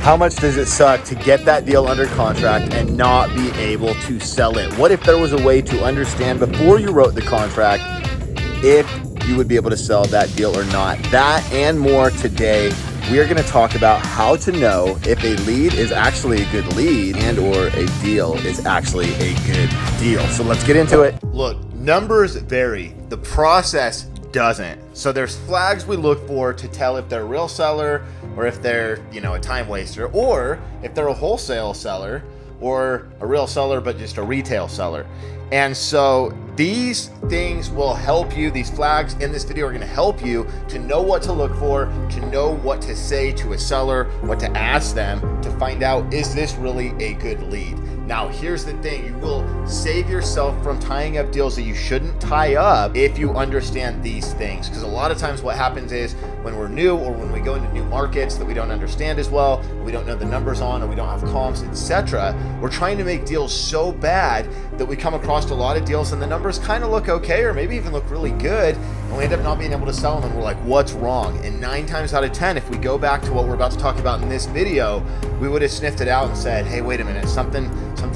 How much does it suck to get that deal under contract and not be able to sell it? What if there was a way to understand before you wrote the contract if you would be able to sell that deal or not? That and more today. We are going to talk about how to know if a lead is actually a good lead and or a deal is actually a good deal. So let's get into it. Look, numbers vary. The process doesn't. So there's flags we look for to tell if they're a real seller or if they're, a time waster, or if they're a wholesale seller or a real seller but just a retail seller. And so these things will help you. These flags in this video are going to help you to know what to look for, to know what to say to a seller, what to ask them to find out, is this really a good lead? Now, here's the thing. You will save yourself from tying up deals that you shouldn't tie up if you understand these things. Because a lot of times what happens is when we're new or when we go into new markets that we don't understand as well, we don't know the numbers on, or we don't have comps, etc., we're trying to make deals so bad that we come across a lot of deals and the numbers kind of look okay or maybe even look really good, and we end up not being able to sell them, and we're like, what's wrong? And 9 times out of 10, if we go back to what we're about to talk about in this video, we would have sniffed it out and said, hey, wait a minute, something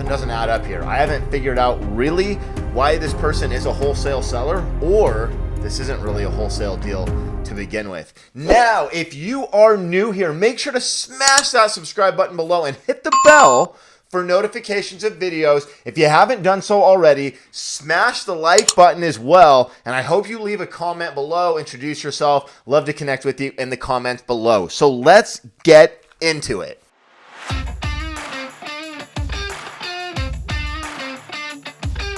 doesn't add up here. I haven't figured out really why this person is a wholesale seller, or this isn't really a wholesale deal to begin with. Now, if you are new here, make sure to smash that subscribe button below and hit the bell for notifications of videos. If you haven't done so already, smash the like button as well. And I hope you leave a comment below, introduce yourself. Love to connect with you in the comments below. So let's get into it.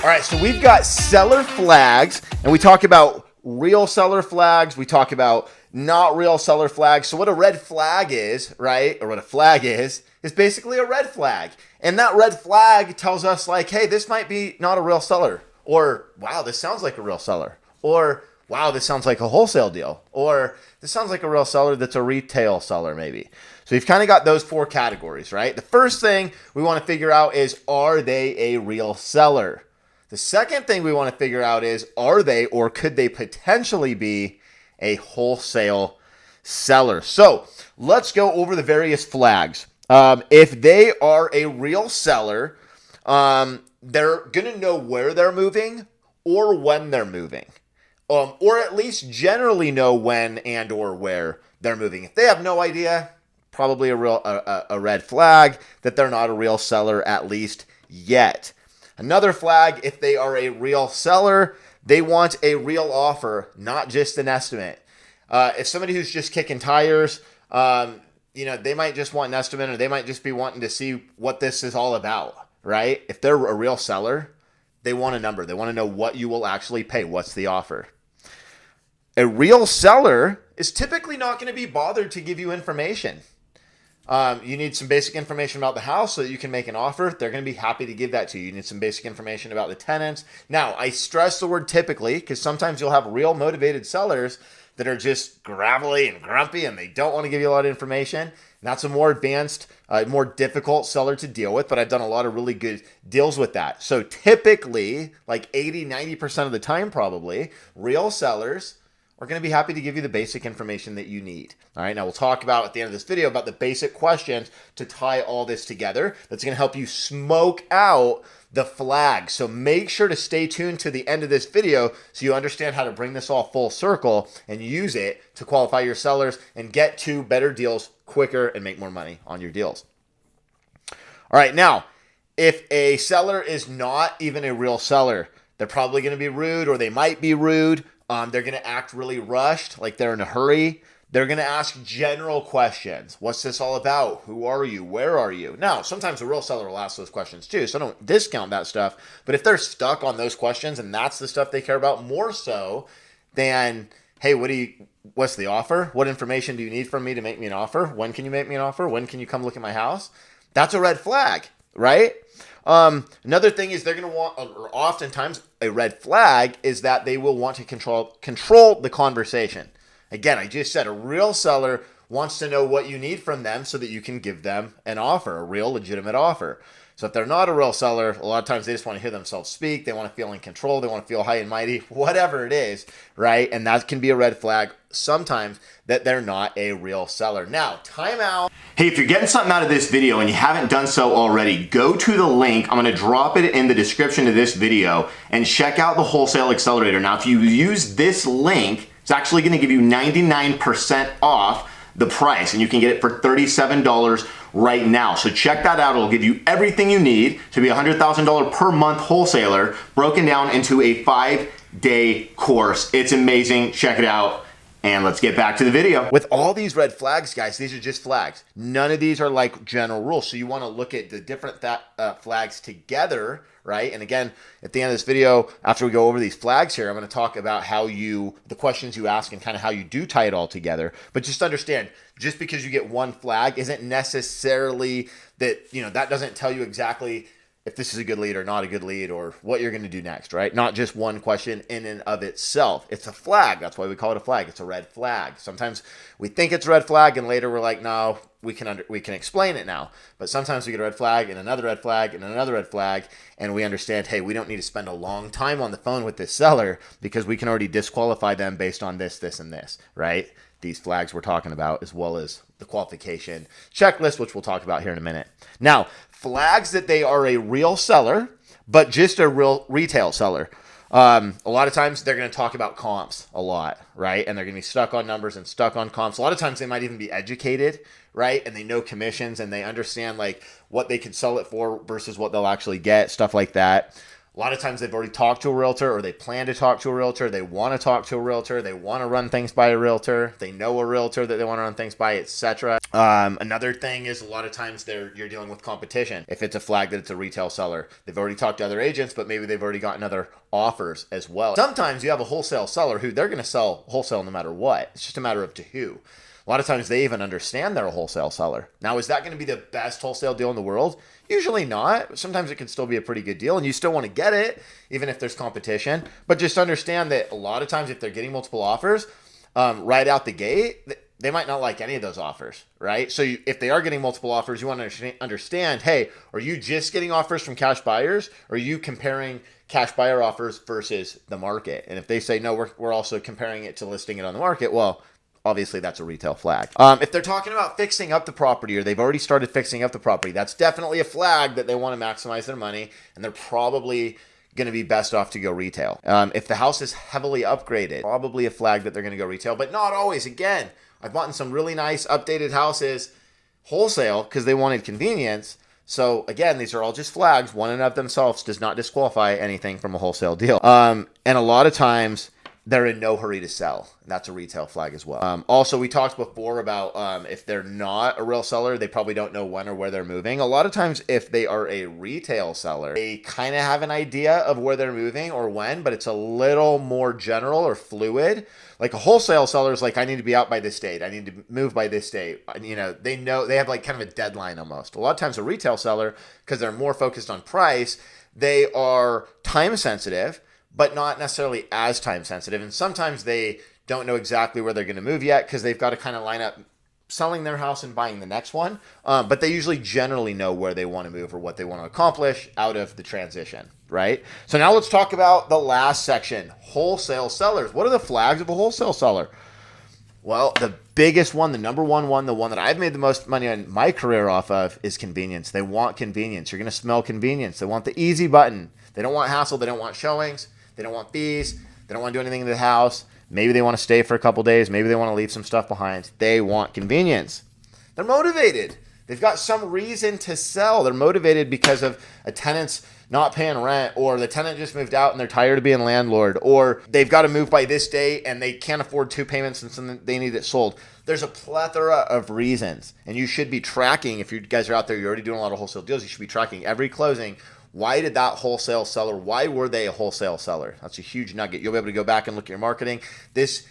All right, so we've got seller flags, and we talk about real seller flags. We talk about not real seller flags. So what a red flag is, right, or what a flag is basically a red flag. And that red flag tells us, like, hey, this might be not a real seller, or wow, this sounds like a real seller, or wow, this sounds like a wholesale deal, or this sounds like a real seller that's a retail seller maybe. So you've kind of got those 4 categories, right? The first thing we want to figure out is, are they a real seller? The second thing we want to figure out is, are they or could they potentially be a wholesale seller? So let's go over the various flags. If they are a real seller, they're going to know where they're moving or when they're moving, or at least generally know when and or where they're moving. If they have no idea, probably a red flag that they're not a real seller, at least yet. Another flag, if they are a real seller, they want a real offer, not just an estimate. If somebody who's just kicking tires, they might just want an estimate, or they might just be wanting to see what this is all about, right? If they're a real seller, they want a number. They want to know what you will actually pay. What's the offer? A real seller is typically not going to be bothered to give you information. You need some basic information about the house so that you can make an offer. They're going to be happy to give that to you. You need some basic information about the tenants. Now, I stress the word typically because sometimes you'll have real motivated sellers that are just gravelly and grumpy and they don't want to give you a lot of information. And that's a more advanced, more difficult seller to deal with, but I've done a lot of really good deals with that. So typically, like 80, 90% of the time probably, real sellers are going to be happy to give you the basic information that you need. All right, now we'll talk about at the end of this video about the basic questions to tie all this together. That's going to help you smoke out the flags. So make sure to stay tuned to the end of this video so you understand how to bring this all full circle and use it to qualify your sellers and get to better deals quicker and make more money on your deals. All right, now, if a seller is not even a real seller, they're probably going to be rude, or they might be rude. They're going to act really rushed, like they're in a hurry. They're going to ask general questions. What's this all about? Who are you? Where are you? Now, sometimes a real seller will ask those questions too, so don't discount that stuff. But if they're stuck on those questions and that's the stuff they care about more so than, hey, what's the offer? What information do you need from me to make me an offer? When can you make me an offer? When can you come look at my house? That's a red flag, right? Another thing is they're going to want, or oftentimes a red flag is that they will want to control the conversation. Again, I just said a real seller wants to know what you need from them so that you can give them an offer, a real legitimate offer. So if they're not a real seller, a lot of times they just want to hear themselves speak. They want to feel in control. They want to feel high and mighty, whatever it is, right? And that can be a red flag sometimes that they're not a real seller. Now, time out. Hey, if you're getting something out of this video and you haven't done so already, go to the link. I'm gonna drop it in the description of this video and check out the Wholesale Accelerator. Now, if you use this link, it's actually gonna give you 99% off the price, and you can get it for $37 right now. So check that out. It'll give you everything you need to be a $100,000 per month wholesaler, broken down into a 5-day course. It's amazing. Check it out. And let's get back to the video. With all these red flags, guys, these are just flags. None of these are like general rules. So you want to look at the different flags together, right? And again, at the end of this video, after we go over these flags here, I'm going to talk about the questions you ask and kind of how you do tie it all together. But just understand, just because you get one flag isn't necessarily that, that doesn't tell you exactly if this is a good lead or not a good lead or what you're going to do next, right? Not just one question in and of itself. It's a flag. That's why we call it a flag. It's a red flag. Sometimes we think it's a red flag and later we're like, no, we can explain it now. But sometimes we get a red flag and another red flag and another red flag, and we understand, hey, we don't need to spend a long time on the phone with this seller because we can already disqualify them based on this, this, and this, right? These flags we're talking about, as well as the qualification checklist, which we'll talk about here in a minute. Now, flags that they are a real seller, but just a real retail seller. A lot of times they're going to talk about comps a lot, right? And they're going to be stuck on numbers and stuck on comps. A lot of times they might even be educated, right? And they know commissions and they understand like what they can sell it for versus what they'll actually get, stuff like that. A lot of times they've already talked to a realtor, or they plan to talk to a realtor. They want to talk to a realtor. They want to run things by a realtor. They know a realtor that they want to run things by, etc. Another thing is a lot of times you're dealing with competition. If it's a flag that it's a retail seller, they've already talked to other agents, but maybe they've already gotten other offers as well. Sometimes you have a wholesale seller who they're going to sell wholesale no matter what. It's just a matter of to who. A lot of times they even understand they're a wholesale seller. Now, is that going to be the best wholesale deal in the world? Usually not. Sometimes it can still be a pretty good deal and you still want to get it, even if there's competition. But just understand that a lot of times if they're getting multiple offers right out the gate, they might not like any of those offers, right? So if they are getting multiple offers, you want to understand, hey, are you just getting offers from cash buyers? Or are you comparing cash buyer offers versus the market? And if they say, no, we're also comparing it to listing it on the market, well, obviously that's a retail flag. If they're talking about fixing up the property or they've already started fixing up the property, that's definitely a flag that they want to maximize their money and they're probably going to be best off to go retail. If the house is heavily upgraded, probably a flag that they're going to go retail, but not always. Again, I've bought in some really nice updated houses wholesale because they wanted convenience. So again, these are all just flags. One in and of themselves does not disqualify anything from a wholesale deal. And a lot of times they're in no hurry to sell. That's a retail flag as well. Also, we talked before about if they're not a real seller, they probably don't know when or where they're moving. A lot of times if they are a retail seller, they kind of have an idea of where they're moving or when, but it's a little more general or fluid. Like a wholesale seller is like, I need to be out by this date. I need to move by this date. They know they have like kind of a deadline almost. A lot of times a retail seller, because they're more focused on price, they are time sensitive, but not necessarily as time sensitive. And sometimes they don't know exactly where they're going to move yet because they've got to kind of line up selling their house and buying the next one. But they usually generally know where they want to move or what they want to accomplish out of the transition, right? So now let's talk about the last section, wholesale sellers. What are the flags of a wholesale seller? Well, the biggest one, the number one, the one that I've made the most money on my career off of is convenience. They want convenience. You're going to smell convenience. They want the easy button. They don't want hassle. They don't want showings. They don't want fees. They don't want to do anything to the house. Maybe they want to stay for a couple days. Maybe they want to leave some stuff behind. They want convenience. They're motivated. They've got some reason to sell. They're motivated because of a tenant's not paying rent, or the tenant just moved out and they're tired of being landlord, or they've got to move by this date and they can't afford 2 payments and so they need it sold. There's a plethora of reasons, and you should be tracking. If you guys are out there, you're already doing a lot of wholesale deals, you should be tracking every closing. Why did that wholesale seller, why were they a wholesale seller? That's a huge nugget. You'll be able to go back and look at your marketing. This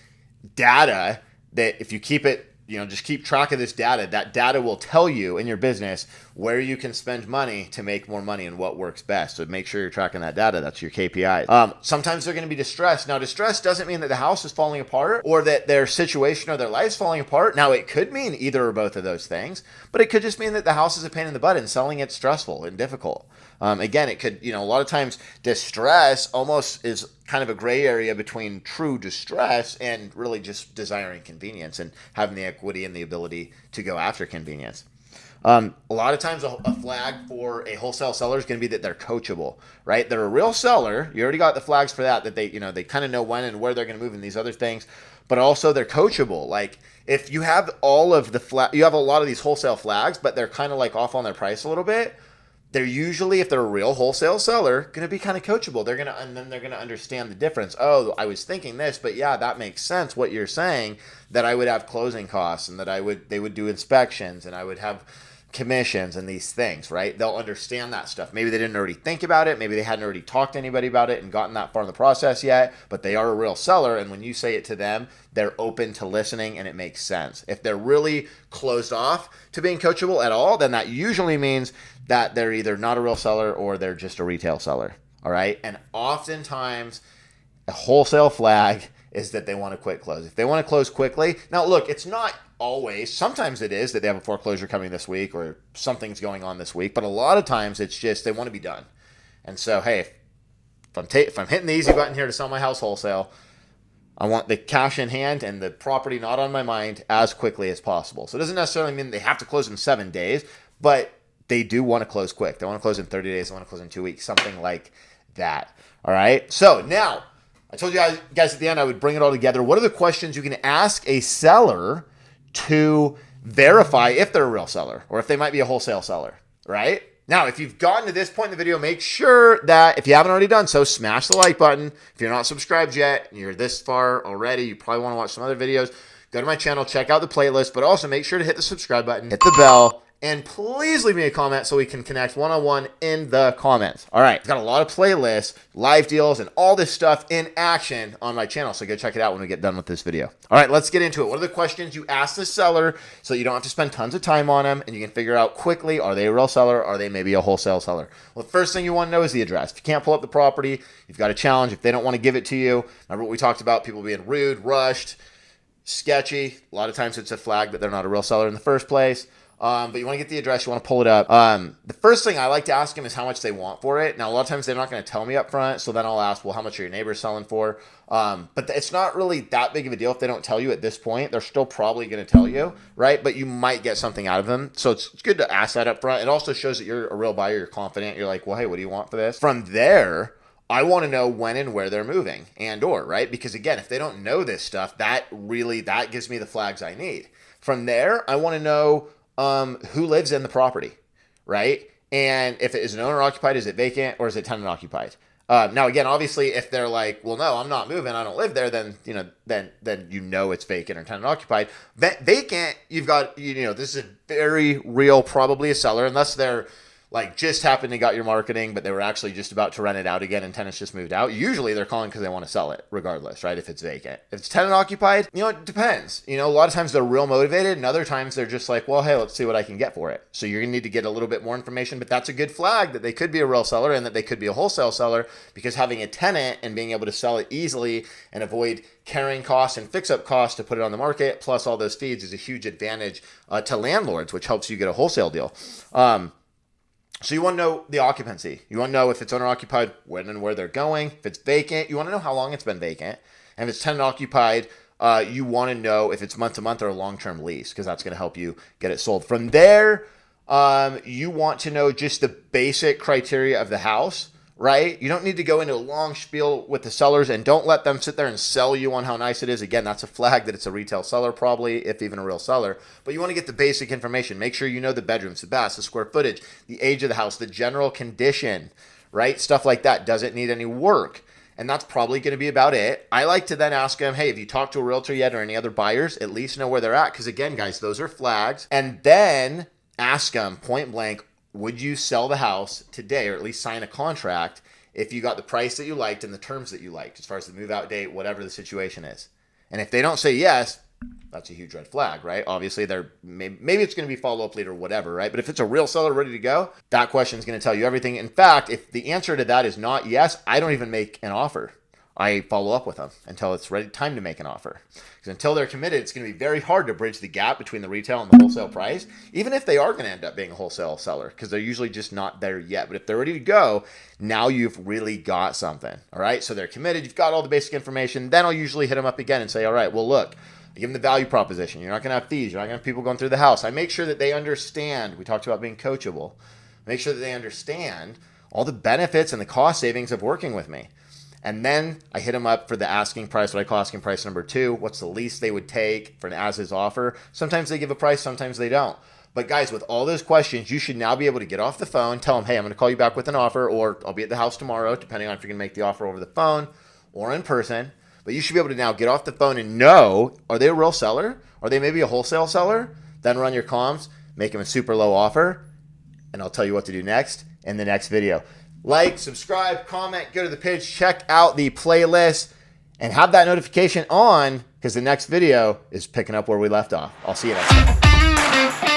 data, that if you keep it, just keep track of this data. That data will tell you in your business where you can spend money to make more money and what works best. So make sure you're tracking that data. That's your KPI. Sometimes they're going to be distressed. Now, distress doesn't mean that the house is falling apart or that their situation or their life's falling apart. Now, it could mean either or both of those things, but it could just mean that the house is a pain in the butt and selling it's stressful and difficult. Again, it could, a lot of times distress almost is kind of a gray area between true distress and really just desiring convenience and having the equity and the ability to go after convenience. A lot of times a flag for a wholesale seller is going to be that they're coachable, right? They're a real seller. You already got the flags for that they, they kind of know when and where they're going to move and these other things, but also they're coachable. Like if you have all of the you have a lot of these wholesale flags, but they're kind of like off on their price a little bit. They're usually, if they're a real wholesale seller, going to be kind of coachable. And then they're going to understand the difference. Oh, I was thinking this, but yeah, that makes sense. What you're saying, that I would have closing costs and that they would do inspections and I would have commissions and these things, right? They'll understand that stuff. Maybe they didn't already think about it. Maybe they hadn't already talked to anybody about it and gotten that far in the process yet, but they are a real seller. And when you say it to them, they're open to listening and it makes sense. If they're really closed off to being coachable at all, then that usually means that they're either not a real seller or they're just a retail seller. All right. And oftentimes a wholesale flag is that they want to quick close. If they want to close quickly, now look, it's not always. Sometimes it is that they have a foreclosure coming this week or something's going on this week, but a lot of times it's just they want to be done. And so, hey, if I'm hitting the easy button here to sell my house wholesale, I want the cash in hand and the property not on my mind as quickly as possible. So it doesn't necessarily mean they have to close in 7 days, but they do want to close quick. They want to close in 30 days. They want to close in 2 weeks, something like that. All right. So now I told you guys at the end I would bring it all together. What are the questions you can ask a seller to verify if they're a real seller or if they might be a wholesale seller, right? Now, if you've gotten to this point in the video, make sure that if you haven't already done so, smash the like button. If you're not subscribed yet and you're this far already, you probably want to watch some other videos. Go to my channel, check out the playlist, but also make sure to hit the subscribe button, hit the bell, and please leave me a comment so we can connect one-on-one in the comments. All right, I've got a lot of playlists, live deals, and all this stuff in action on my channel, so go check it out when we get done with this video. All right, let's get into it. What are the questions you ask the seller so you don't have to spend tons of time on them and you can figure out quickly, are they a real seller? Are they maybe a wholesale seller? Well, the first thing you want to know is the address. If you can't pull up the property, you've got a challenge. If they don't want to give it to you, remember what we talked about, people being rude, rushed, sketchy. A lot of times it's a flag that they're not a real seller in the first place. But you want to get the address, you want to pull it up. The first thing I like to ask them is how much they want for it. Now, a lot of times they're not going to tell me up front, so then I'll ask, well, how much are your neighbors selling for? But it's not really that big of a deal if they don't tell you at this point. They're still probably going to tell you, right? But you might get something out of them. So it's good to ask that up front. It also shows that you're a real buyer, you're confident. You're like, well, hey, what do you want for this? From there, I want to know when and where they're moving right? Because again, if they don't know this stuff, that gives me the flags I need. From there, I want to know who lives in the property, right? And if it is an owner occupied, is it vacant or is it tenant occupied? Now again, obviously, if they're like, well, no, I'm not moving, I don't live there, then it's vacant or tenant occupied. Vacant, you've got this is a very real, probably a seller, unless they're like just happened to got your marketing, but they were actually just about to rent it out again and tenants just moved out. Usually they're calling because they want to sell it regardless, right? If it's vacant. If it's tenant occupied, it depends. A lot of times they're real motivated and other times they're just like, well, hey, let's see what I can get for it. So you're going to need to get a little bit more information, but that's a good flag that they could be a real seller and that they could be a wholesale seller, because having a tenant and being able to sell it easily and avoid carrying costs and fix-up costs to put it on the market, plus all those fees, is a huge advantage to landlords, which helps you get a wholesale deal. So you want to know the occupancy. You want to know if it's owner occupied, when and where they're going. If it's vacant, you want to know how long it's been vacant. And if it's tenant occupied, you want to know if it's month to month or a long-term lease, because that's going to help you get it sold. From there, you want to know just the basic criteria of the house, right? You don't need to go into a long spiel with the sellers, and don't let them sit there and sell you on how nice it is. Again, that's a flag that it's a retail seller, probably, if even a real seller. But you want to get the basic information. Make sure you know the bedrooms, the baths, the square footage, the age of the house, the general condition, right? Stuff like that. Does it need any work? And that's probably going to be about it. I like to then ask them, hey, have you talked to a realtor yet or any other buyers? At least know where they're at. Because again, guys, those are flags. And then ask them point blank, would you sell the house today, or at least sign a contract, if you got the price that you liked and the terms that you liked, as far as the move out date, whatever the situation is? And if they don't say yes, that's a huge red flag, right? Obviously, maybe it's going to be follow-up lead or whatever, right? But if it's a real seller ready to go, that question is going to tell you everything. In fact, if the answer to that is not yes, I don't even make an offer. I follow up with them until it's ready, time to make an offer. Because until they're committed, it's going to be very hard to bridge the gap between the retail and the wholesale price, even if they are going to end up being a wholesale seller, because they're usually just not there yet. But if they're ready to go, now you've really got something. All right, so they're committed. You've got all the basic information. Then I'll usually hit them up again and say, all right, well, look, I give them the value proposition. You're not going to have fees. You're not going to have people going through the house. I make sure that they understand. We talked about being coachable. Make sure that they understand all the benefits and the cost savings of working with me. And then I hit them up for the asking price, what I call asking price number 2. What's the least they would take for an as-is offer? Sometimes they give a price, sometimes they don't. But guys, with all those questions, you should now be able to get off the phone, tell them, hey, I'm going to call you back with an offer, or I'll be at the house tomorrow, depending on if you're going to make the offer over the phone or in person. But you should be able to now get off the phone and know, are they a real seller? Are they maybe a wholesale seller? Then run your comms, make them a super low offer, and I'll tell you what to do next in the next video. Like, subscribe, comment, go to the page, check out the playlist, and have that notification on because the next video is picking up where we left off. I'll see you next time.